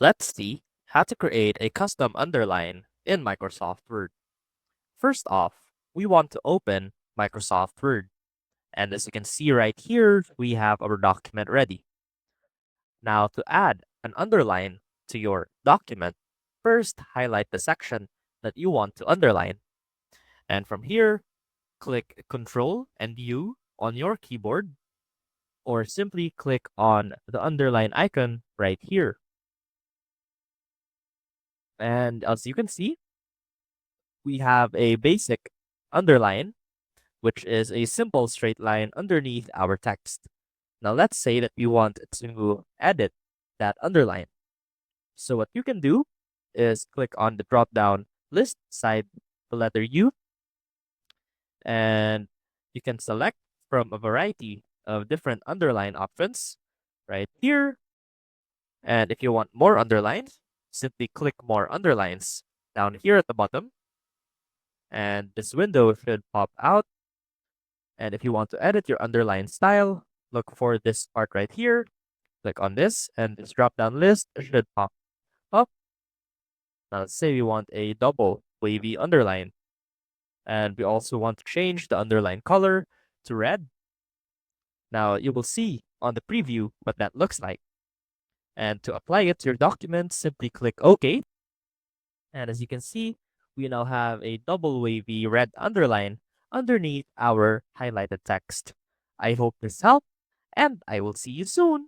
Let's see how to create a custom underline in Microsoft Word. First off, we want to open Microsoft Word. And as you can see right here, we have our document ready. Now to add an underline to your document, first highlight the section that you want to underline. And from here, click Ctrl and U on your keyboard, or simply click on the underline icon right here. And as you can see, we have a basic underline, which is a simple straight line underneath our text. Now let's say that we want to edit that underline. So what you can do is click on the drop down list beside the letter U, and you can select from a variety of different underline options right here. And if you want more underlines, simply click more underlines down here at the bottom, and this window should pop out. And if you want to edit your underline style, look for this part right here. Click on this, and this drop down list should pop up. Now, let's say we want a double wavy underline, and we also want to change the underline color to red. Now, you will see on the preview what that looks like. And to apply it to your document, simply click OK. And as you can see, we now have a double wavy red underline underneath our highlighted text. I hope this helped, and I will see you soon.